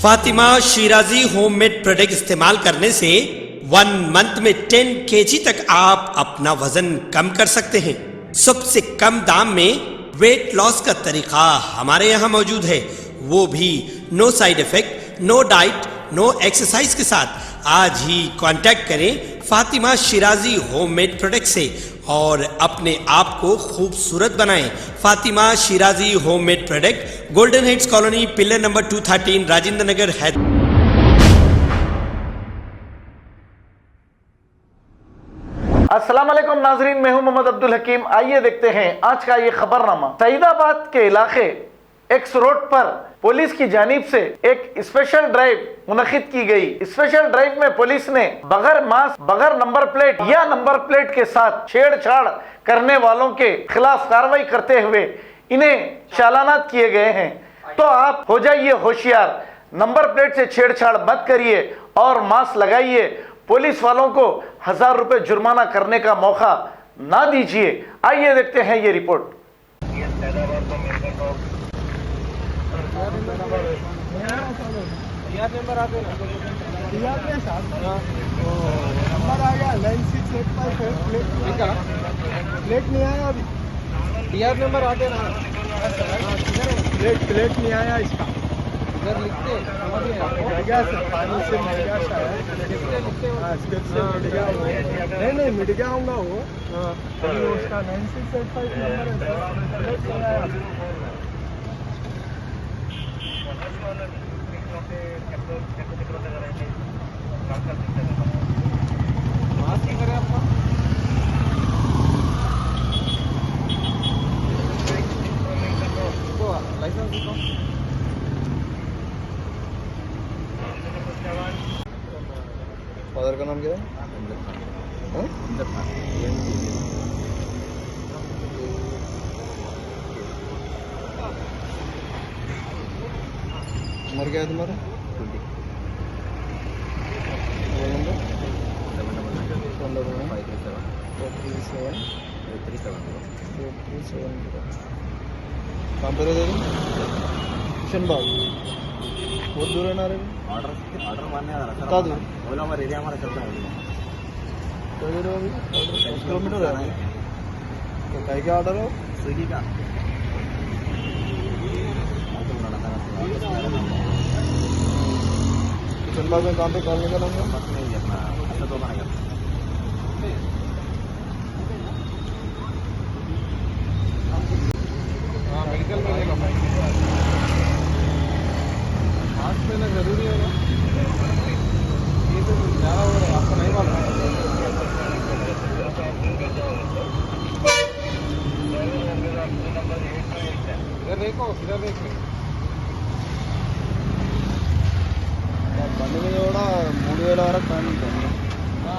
Fatima Shirazi homemade product इस्तेमाल करने से 1 मंथ में 10 kg तक आप अपना वजन कम कर सकते हैं। सबसे कम दाम में वेट लॉस का तरीका हमारे यहाँ मौजूद है, वो भी no side effect, no diet, no exercise के साथ। आज ही कांटेक्ट करें फातिमा शिराजी होममेड प्रोडक्ट से और अपने आप को खूबसूरत बनाएं। Fatima Shirazi homemade product, golden heads colony, pillar number 213, Rajendra Nagar, Hyderabad. अस्सलाम वालेकुम नाजरीन, मैं हूं मोहम्मद अब्दुल हकीम। आइए देखते हैं आज का ये खबरनामा। सईदाबाद के इलाके एक्स रोड पर पुलिस की जानिब से एक स्पेशल ड्राइव मुनक्किद की गई। स्पेशल ड्राइव में पुलिस ने बगैर मास्क, बगैर नंबर प्लेट या नंबर प्लेट के साथ छेड़छाड़ करने वालों के खिलाफ कार्रवाई करते हुए इन्हें चालानात किए गए हैं। तो आप हो जाइए होशियार, नंबर प्लेट से छेड़छाड़ मत करिए और मास्क लगाइए। पुलिस वालों को 1000 रुपए जुर्माना करने का मौका ना दीजिए। आइए देखते हैं ये रिपोर्ट। नंबर आ गया 9685 प्लेट नहीं आया अभी। डीआर नंबर आ गया ना, प्लेट नहीं आया इसका। इधर लिखते मिट गया सर, पानी से मिट गया शायद। नहीं मिट गया होगा वो। अभी उसका 9685 नंबर है सर, प्लेट नहीं आया। मास्क ही करें आपका लाइसेंस दिखाओ। फादर का नाम क्या है? उम्र क्या है तुम्हारा? 7 कहाँ पर है? किशन बाग। बहुत दूर है ना रे। ऑर्डर मारने आ रहा बता दो। बोला हमारे एरिया हमारा चलता है तो ये अभी 10 किलोमीटर है तो कहीं क्या ऑर्डर हो? स्विगी का। किशन बाग में कहाँ पे कॉल निकाला नहीं अपना तो बना मेडिकल में मास्क लेना जरूरी है ना? ये तो ज़्यादा हो रहा है, आपको नहीं मालूम। इधर देखो, इधर देखो। बंद में जोड़ा 3000 वరకు కానీ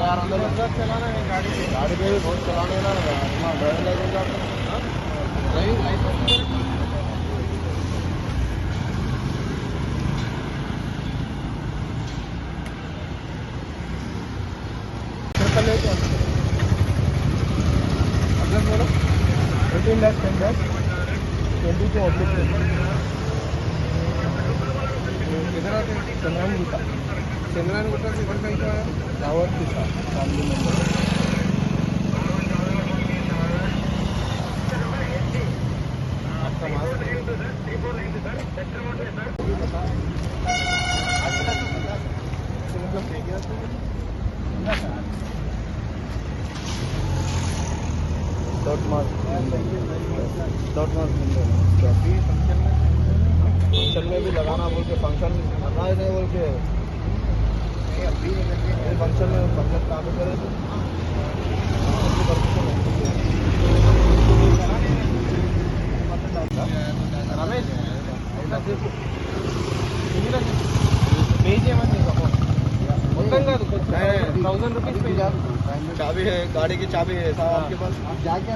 यार अंदर चलाना है गाड़ी पे बहुत चलाने वाला है। ड्राइविंग लाइसेंस का ड्राइविंग लाइसेंस बोलो 18 लाख 10 लाख 22 ऑब्जेक्ट किधर आते हैं? चंद्रायन गुट्टा से इधर कहीं का है रावत के साथ फैमिली मेम्बर। आपका मास्क फंक्शन में भी लगाना बोल के, फंक्शन मना ही नहीं बोल के फंक्शन में काम करे तो चाबी है, गाड़ी की चाबी है साहब आपके पास। जाके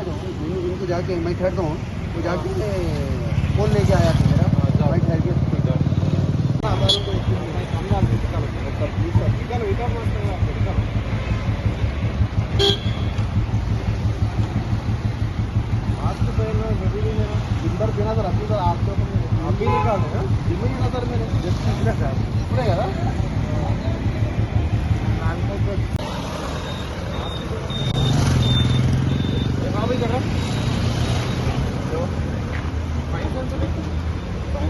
इनको जाके मैं ठहरता हूँ, वो जाके फोन लेके आया था मेरा। मैं ठहर के मास्क पहनना जरूरी है। दिन भर बिना सर आपको सर आपको अभी निकाल जिम्मे नजर में ఇప్పుడే కదా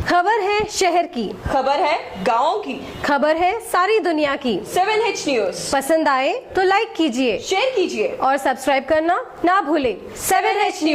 खबर है शहर की, खबर है गाँव की, खबर है सारी दुनिया की। 7H न्यूज पसंद आए तो लाइक कीजिए, शेयर कीजिए और सब्सक्राइब करना ना भूलें। 7H news.